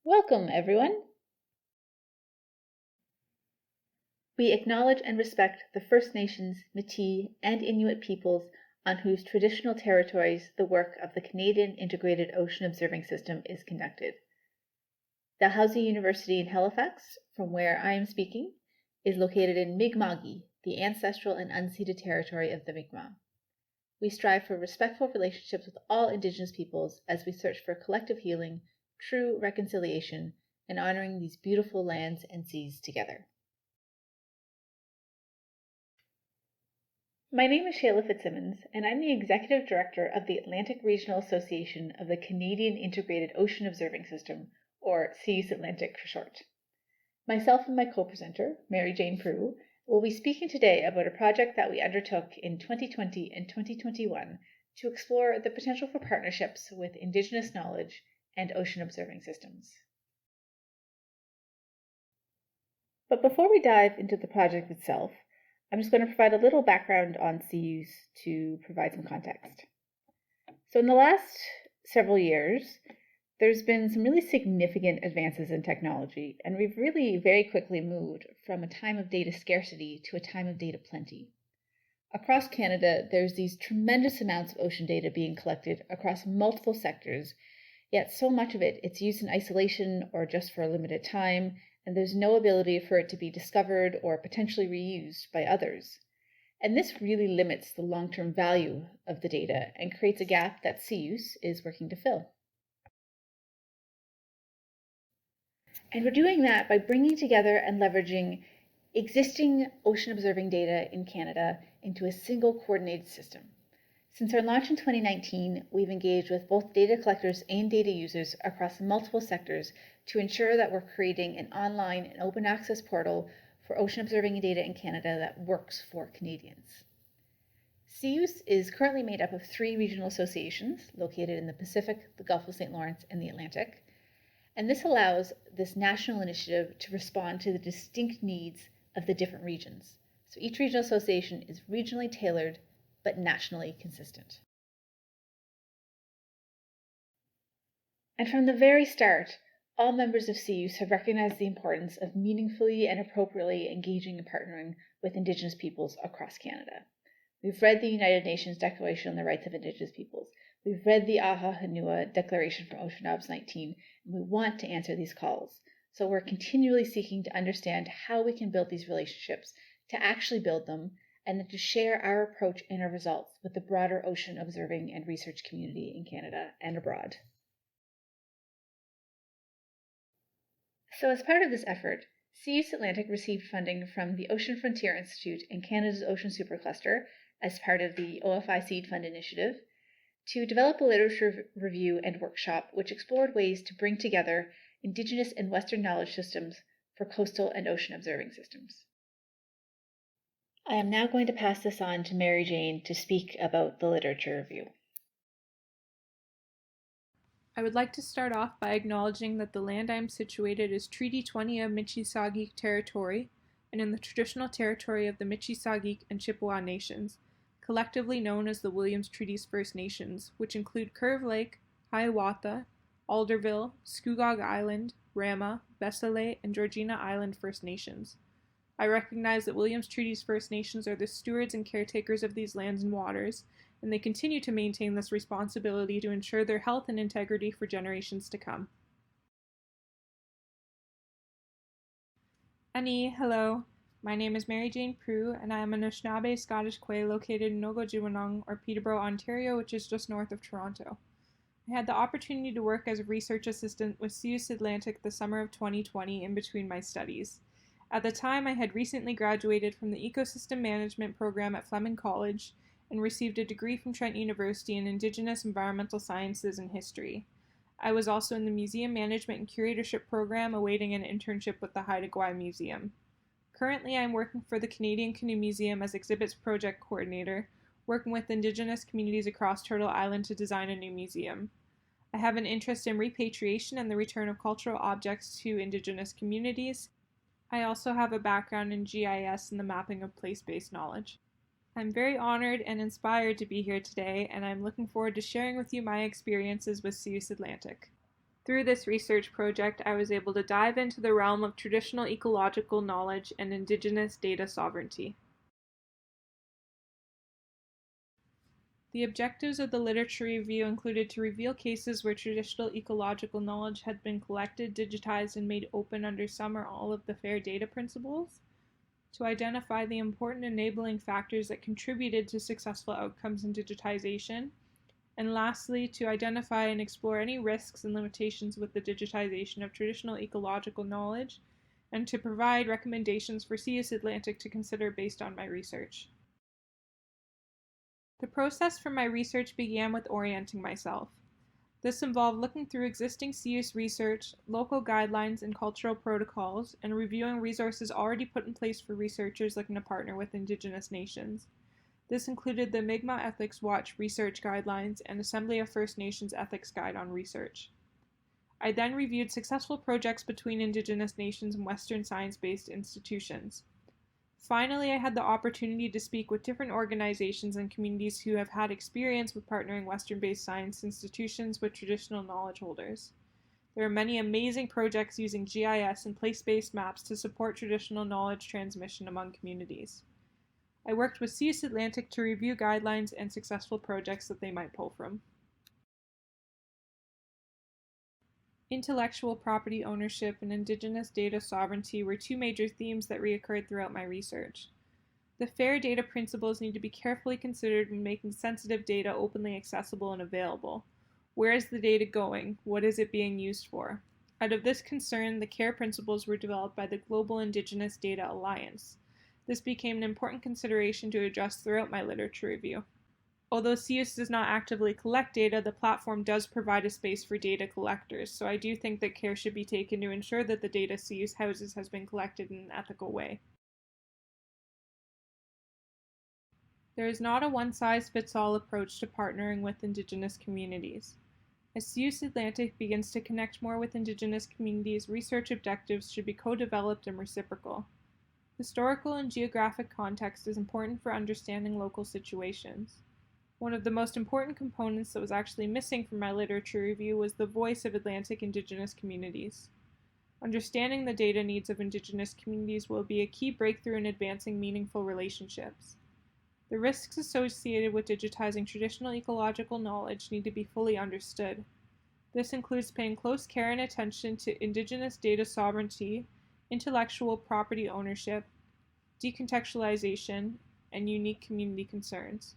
Welcome, everyone. We acknowledge and respect the First Nations, Métis, and Inuit peoples on whose traditional territories the work of the Canadian Integrated Ocean Observing System is conducted. Dalhousie University in Halifax, from where I am speaking, is located in Mi'kma'ki, the ancestral and unceded territory of the Mi'kmaq. We strive for respectful relationships with all Indigenous peoples as we search for collective healing, true reconciliation, and honoring these beautiful lands and seas together. My name is Shayla Fitzsimmons, and I'm the Executive Director of the Atlantic Regional Association of the Canadian Integrated Ocean Observing System, or CIOOS Atlantic for short. Myself and my co-presenter, MaryJane Proulx, will be speaking today about a project that we undertook in 2020 and 2021 to explore the potential for partnerships with Indigenous knowledge and ocean observing systems. But before we dive into the project itself, I'm just going to provide a little background on CIOOS to provide some context. So in the last several years, there's been some really significant advances in technology, and we've really very quickly moved from a time of data scarcity to a time of data plenty. Across Canada, there's these tremendous amounts of ocean data being collected across multiple sectors, yet so much of it's used in isolation or just for a limited time, and there's no ability for it to be discovered or potentially reused by others. And this really limits the long-term value of the data and creates a gap that CIOOS is working to fill. And we're doing that by bringing together and leveraging existing ocean observing data in Canada into a single coordinated system. Since our launch in 2019, we've engaged with both data collectors and data users across multiple sectors to ensure that we're creating an online and open access portal for ocean observing data in Canada that works for Canadians. CIOOS is currently made up of 3 regional associations located in the Pacific, the Gulf of St. Lawrence, and the Atlantic. And this allows this national initiative to respond to the distinct needs of the different regions. So each regional association is regionally tailored but nationally consistent. And from the very start, all members of CIOOS have recognized the importance of meaningfully and appropriately engaging and partnering with Indigenous peoples across Canada. We've read the United Nations Declaration on the Rights of Indigenous Peoples. We've read the Aha Hanua Declaration from Ocean Obs 19, and we want to answer these calls. So we're continually seeking to understand how we can build these relationships, to actually build them, and then to share our approach and our results with the broader ocean observing and research community in Canada and abroad. So as part of this effort, CIOOS Atlantic received funding from the Ocean Frontier Institute and Canada's Ocean Supercluster as part of the OFI Seed Fund initiative to develop a literature review and workshop which explored ways to bring together Indigenous and Western knowledge systems for coastal and ocean observing systems. I am now going to pass this on to MaryJane to speak about the literature review. I would like to start off by acknowledging that the land I am situated is Treaty 20 of Michi-Saagiq Territory and in the traditional territory of the Michi-Saagiq and Chippewa Nations, collectively known as the Williams Treaties First Nations, which include Curve Lake, Hiawatha, Alderville, Scugog Island, Rama, Bessaley, and Georgina Island First Nations. I recognize that Williams Treaties First Nations are the stewards and caretakers of these lands and waters, and they continue to maintain this responsibility to ensure their health and integrity for generations to come. Ani, hello. My name is MaryJane Proulx, and I am an Anishinaabe Scottish Quay located in Nogo-Jiwanong, or Peterborough, Ontario, which is just north of Toronto. I had the opportunity to work as a research assistant with CIOOS Atlantic the summer of 2020 in between my studies. At the time, I had recently graduated from the Ecosystem Management program at Fleming College and received a degree from Trent University in Indigenous Environmental Sciences and History. I was also in the Museum Management and Curatorship program awaiting an internship with the Haida Gwaii Museum. Currently, I am working for the Canadian Canoe Museum as Exhibits Project Coordinator, working with Indigenous communities across Turtle Island to design a new museum. I have an interest in repatriation and the return of cultural objects to Indigenous communities. I also have a background in GIS and the mapping of place-based knowledge. I'm very honored and inspired to be here today, and I'm looking forward to sharing with you my experiences with CIOOS Atlantic. Through this research project, I was able to dive into the realm of traditional ecological knowledge and Indigenous data sovereignty. The objectives of the literature review included to reveal cases where traditional ecological knowledge had been collected, digitized, and made open under some or all of the FAIR data principles, to identify the important enabling factors that contributed to successful outcomes in digitization, and lastly, to identify and explore any risks and limitations with the digitization of traditional ecological knowledge, and to provide recommendations for CIOOS Atlantic to consider based on my research. The process for my research began with orienting myself. This involved looking through existing CIOOS research, local guidelines and cultural protocols, and reviewing resources already put in place for researchers looking to partner with Indigenous nations. This included the Mi'kmaq Ethics Watch Research Guidelines and Assembly of First Nations Ethics Guide on Research. I then reviewed successful projects between Indigenous nations and Western science-based institutions. Finally, I had the opportunity to speak with different organizations and communities who have had experience with partnering Western-based science institutions with traditional knowledge holders. There are many amazing projects using GIS and place-based maps to support traditional knowledge transmission among communities. I worked with CIOOS Atlantic to review guidelines and successful projects that they might pull from. Intellectual property ownership and Indigenous data sovereignty were two major themes that reoccurred throughout my research. The FAIR data principles need to be carefully considered when making sensitive data openly accessible and available. Where is the data going? What is it being used for? Out of this concern, the CARE principles were developed by the Global Indigenous Data Alliance. This became an important consideration to address throughout my literature review. Although CIOOS does not actively collect data, the platform does provide a space for data collectors, so I do think that care should be taken to ensure that the data CIOOS houses has been collected in an ethical way. There is not a one-size-fits-all approach to partnering with Indigenous communities. As CIOOS Atlantic begins to connect more with Indigenous communities, research objectives should be co-developed and reciprocal. Historical and geographic context is important for understanding local situations. One of the most important components that was actually missing from my literature review was the voice of Atlantic Indigenous communities. Understanding the data needs of Indigenous communities will be a key breakthrough in advancing meaningful relationships. The risks associated with digitizing traditional ecological knowledge need to be fully understood. This includes paying close care and attention to Indigenous data sovereignty, intellectual property ownership, decontextualization, and unique community concerns.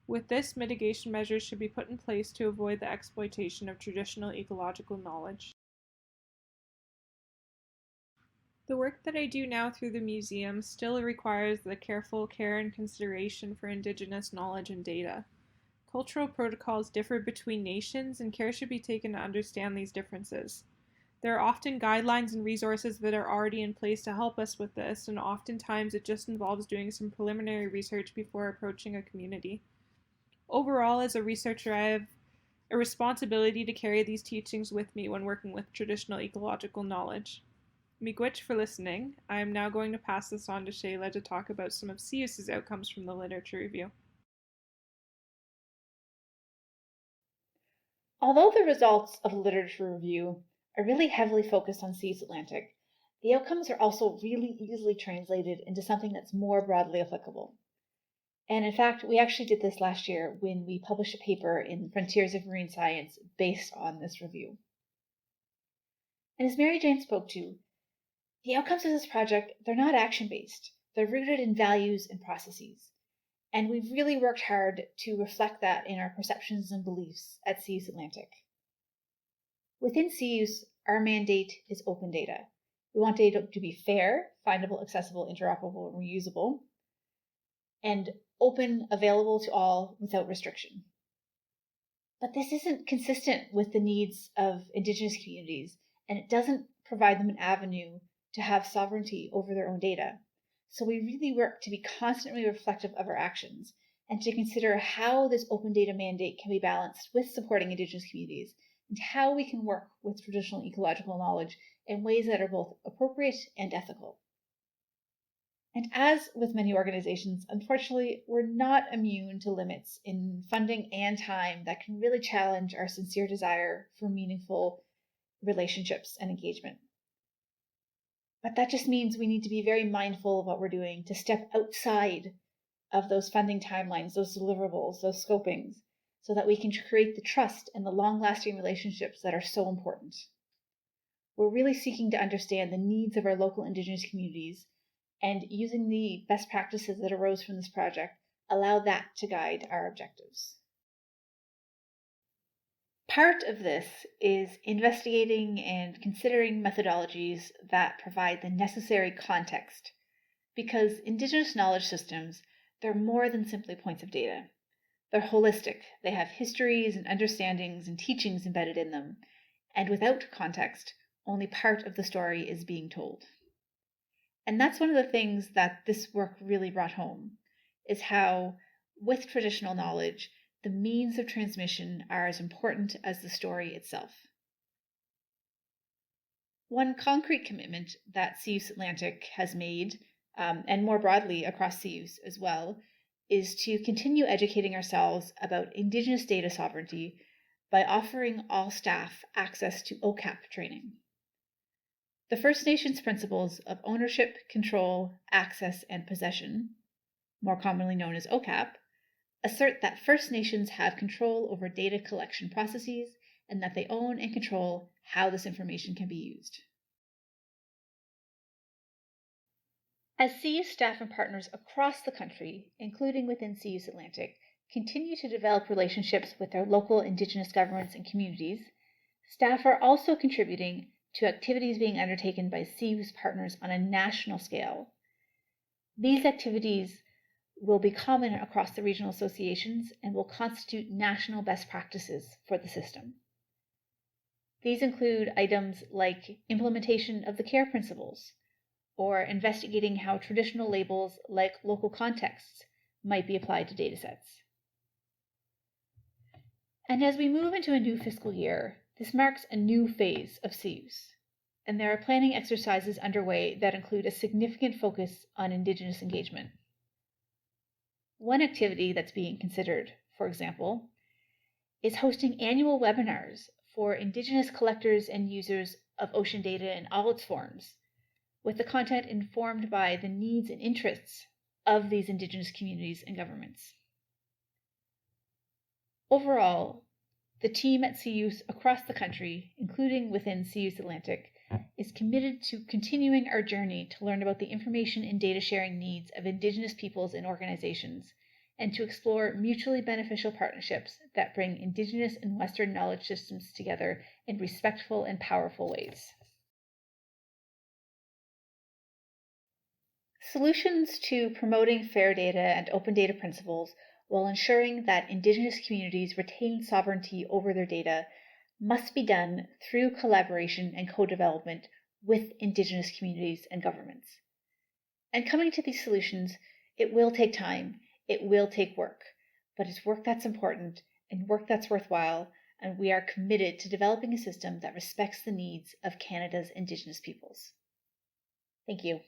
With this, mitigation measures should be put in place to avoid the exploitation of traditional ecological knowledge. The work that I do now through the museum still requires the careful care and consideration for Indigenous knowledge and data. Cultural protocols differ between nations, and care should be taken to understand these differences. There are often guidelines and resources that are already in place to help us with this, and oftentimes it just involves doing some preliminary research before approaching a community. Overall, as a researcher, I have a responsibility to carry these teachings with me when working with traditional ecological knowledge. Miigwech for listening. I am now going to pass this on to Shayla to talk about some of CIOOS's outcomes from the literature review. Although the results of the literature review are really heavily focused on CIOOS Atlantic, the outcomes are also really easily translated into something that's more broadly applicable. And in fact, we actually did this last year when we published a paper in Frontiers of Marine Science based on this review. And as MaryJane spoke to, the outcomes of this project, they're not action-based. They're rooted in values and processes. And we've really worked hard to reflect that in our perceptions and beliefs at CIOOS Atlantic. Within CIOOS, our mandate is open data. We want data to be fair, findable, accessible, interoperable, and reusable, and open, available to all without restriction. But this isn't consistent with the needs of Indigenous communities, and it doesn't provide them an avenue to have sovereignty over their own data. So we really work to be constantly reflective of our actions and to consider how this open data mandate can be balanced with supporting Indigenous communities and how we can work with traditional ecological knowledge in ways that are both appropriate and ethical. And as with many organizations, unfortunately, we're not immune to limits in funding and time that can really challenge our sincere desire for meaningful relationships and engagement. But that just means we need to be very mindful of what we're doing, to step outside of those funding timelines, those deliverables, those scopings, so that we can create the trust and the long-lasting relationships that are so important. We're really seeking to understand the needs of our local Indigenous communities, and using the best practices that arose from this project, allow that to guide our objectives. Part of this is investigating and considering methodologies that provide the necessary context, because Indigenous knowledge systems, they're more than simply points of data. They're holistic. They have histories and understandings and teachings embedded in them, and without context, only part of the story is being told. And that's one of the things that this work really brought home, is how, with traditional knowledge, the means of transmission are as important as the story itself. One concrete commitment that CIOOS Atlantic has made, and more broadly across CIOOS as well, is to continue educating ourselves about Indigenous data sovereignty by offering all staff access to OCAP training. The First Nations principles of ownership, control, access, and possession, more commonly known as OCAP, assert that First Nations have control over data collection processes and that they own and control how this information can be used. As CIOOS staff and partners across the country, including within CIOOS Atlantic, continue to develop relationships with their local Indigenous governments and communities, staff are also contributing to activities being undertaken by CIOOS partners on a national scale. These activities will be common across the regional associations and will constitute national best practices for the system. These include items like implementation of the CARE principles, or investigating how traditional labels like local contexts might be applied to datasets. And as we move into a new fiscal year, this marks a new phase of CIOOS, and there are planning exercises underway that include a significant focus on Indigenous engagement. One activity that's being considered, for example, is hosting annual webinars for Indigenous collectors and users of ocean data in all its forms, with the content informed by the needs and interests of these Indigenous communities and governments. Overall, the team at CIOOS across the country, including within CIOOS Atlantic, is committed to continuing our journey to learn about the information and data sharing needs of Indigenous peoples and organizations, and to explore mutually beneficial partnerships that bring Indigenous and Western knowledge systems together in respectful and powerful ways. Solutions to promoting fair data and open data principles while ensuring that Indigenous communities retain sovereignty over their data must be done through collaboration and co-development with Indigenous communities and governments. And coming to these solutions, it will take time, it will take work, but it's work that's important and work that's worthwhile, and we are committed to developing a system that respects the needs of Canada's Indigenous peoples. Thank you.